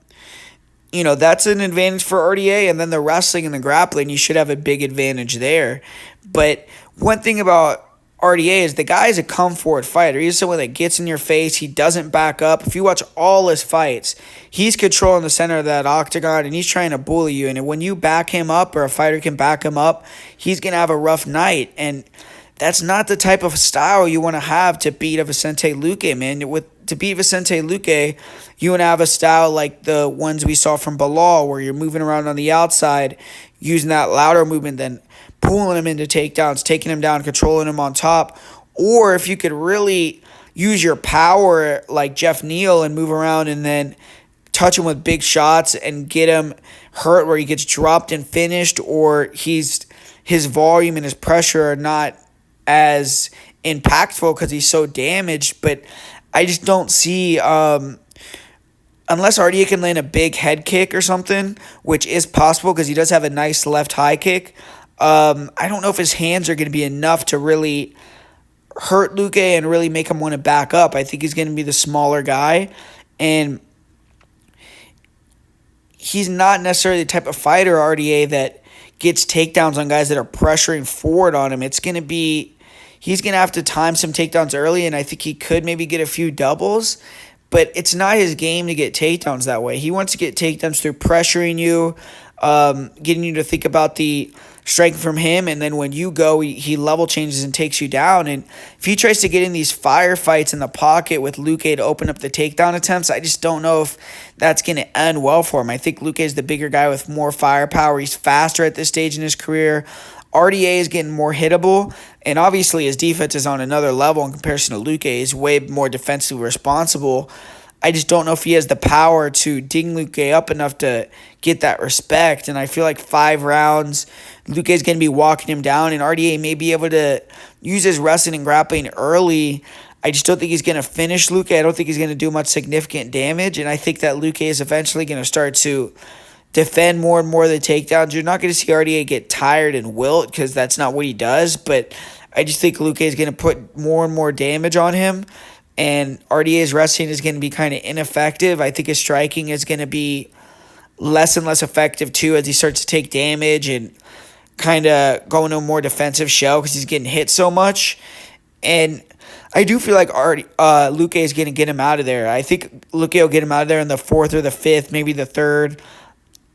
that's an advantage for RDA. And then the wrestling and the grappling, you should have a big advantage there. But one thing about RDA is the guy is a come-forward fighter. He's someone that gets in your face. He doesn't back up. If you watch all his fights, he's controlling the center of that octagon, and he's trying to bully you. And when you back him up, or a fighter can back him up, he's going to have a rough night. And that's not the type of style you want to have to beat a Vincente Luque, man. To beat Vincente Luque, you want to have a style like the ones we saw from Bilal, where you're moving around on the outside, using that louder movement, then pulling him into takedowns, taking him down, controlling him on top. Or if you could really use your power like Jeff Neal and move around and then touch him with big shots and get him hurt where he gets dropped and finished, or his volume and his pressure are not as impactful because he's so damaged. But I just don't see, unless RDA can land a big head kick or something, which is possible because he does have a nice left high kick. I don't know if his hands are going to be enough to really hurt Luque and really make him want to back up. I think he's going to be the smaller guy, and he's not necessarily the type of fighter, RDA, that gets takedowns on guys that are pressuring forward on him. It's going to be, he's going to have to time some takedowns early, and I think he could maybe get a few doubles, but it's not his game to get takedowns that way. He wants to get takedowns through pressuring you, getting you to think about the strength from him, and then when you go, he level changes and takes you down. And if he tries to get in these firefights in the pocket with Luque to open up the takedown attempts, I just don't know if that's going to end well for him. I think Luque is the bigger guy with more firepower. He's faster at this stage in his career. RDA is getting more hittable, and obviously his defense is on another level in comparison to Luque. He's way more defensively responsible. I just don't know if he has the power to ding Luque up enough to get that respect. And I feel like 5 rounds, Luque is going to be walking him down, and RDA may be able to use his wrestling and grappling early. I just don't think he's going to finish Luque. I don't think he's going to do much significant damage, and I think that Luque is eventually going to start to defend more and more of the takedowns. You're not going to see RDA get tired and wilt because that's not what he does, but I just think Luque is going to put more and more damage on him, and RDA's wrestling is going to be kind of ineffective. I think his striking is going to be less and less effective too as he starts to take damage and kind of go into a more defensive shell because he's getting hit so much. And I do feel like Luque is going to get him out of there. I think Luque will get him out of there in the 4th or the 5th, maybe the 3rd.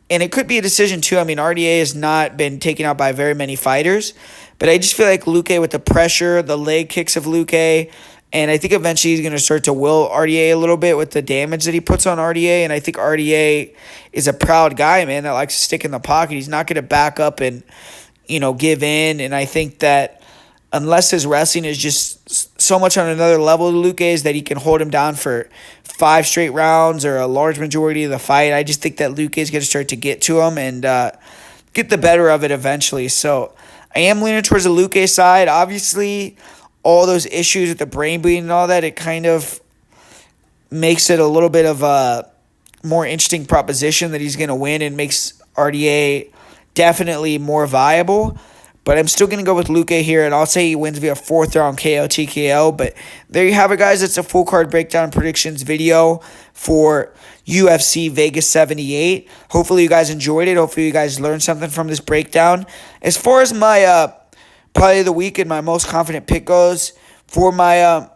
And it could be a decision too. I mean, RDA has not been taken out by very many fighters, but I just feel like Luque, with the pressure, the leg kicks of Luque, And I think eventually he's going to start to will RDA a little bit with the damage that he puts on RDA. And I think RDA is a proud guy, man, that likes to stick in the pocket. He's not going to back up and, give in. And I think that unless his wrestling is just so much on another level to Luque is that he can hold him down for 5 straight rounds or a large majority of the fight, I just think that Luque is going to start to get to him and get the better of it eventually. So I am leaning towards the Luque side. Obviously, all those issues with the brain bleeding and all that, it kind of makes it a little bit of a more interesting proposition that he's going to win and makes RDA definitely more viable. But I'm still going to go with Luque here, and I'll say he wins via 4th round KO TKO. But there you have it, guys. It's a full card breakdown predictions video for UFC Vegas 78. Hopefully you guys enjoyed it. Hopefully you guys learned something from this breakdown. As far as my play of the week and my most confident pick goes, for my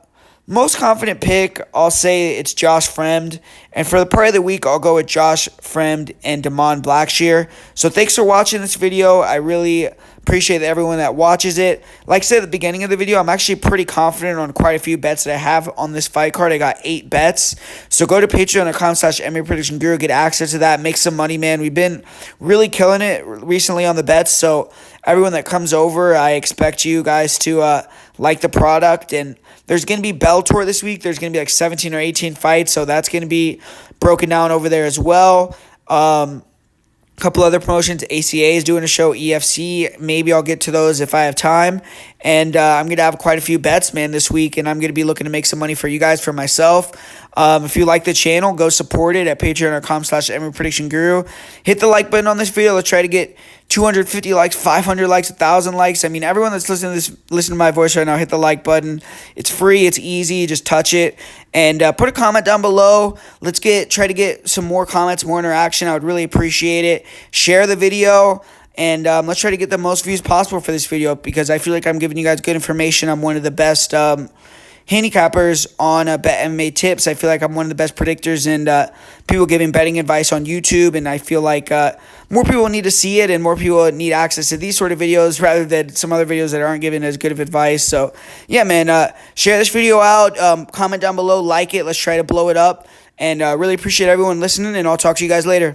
most confident pick, I'll say it's Josh Fremd. And for the play of the week, I'll go with Josh Fremd and Blackshear. So thanks for watching this video. I really appreciate everyone that watches it. Like I said at the beginning of the video, I'm actually pretty confident on quite a few bets that I have on this fight card. I got 8 bets. So go to patreon.com/MMAPredictionGuru, get access to that, make some money, man. We've been really killing it recently on the bets. So everyone that comes over, I expect you guys to like the product. And there's going to be Bellator this week. There's going to be like 17 or 18 fights. So that's going to be broken down over there as well. Couple other promotions. ACA is doing a show. EFC, maybe I'll get to those if I have time. And I'm going to have quite a few bets, man, this week. And I'm going to be looking to make some money for you guys, for myself. If you like the channel, go support it at patreon.com/MMAPredictionGuru. Hit the like button on this video. Let's try to get 250 likes, 500 likes, 1,000 likes. I mean, everyone that's listening to my voice right now, hit the like button. It's free. It's easy. Just touch it. And put a comment down below. Let's try to get some more comments, more interaction. I would really appreciate it. Share the video. And let's try to get the most views possible for this video, because I feel like I'm giving you guys good information. I'm one of the best handicappers on Bet MMA tips. I feel like I'm one of the best predictors and people giving betting advice on YouTube. And I feel like more people need to see it and more people need access to these sort of videos rather than some other videos that aren't giving as good of advice. So, yeah, man, share this video out. Comment down below. Like it. Let's try to blow it up. And really appreciate everyone listening, and I'll talk to you guys later.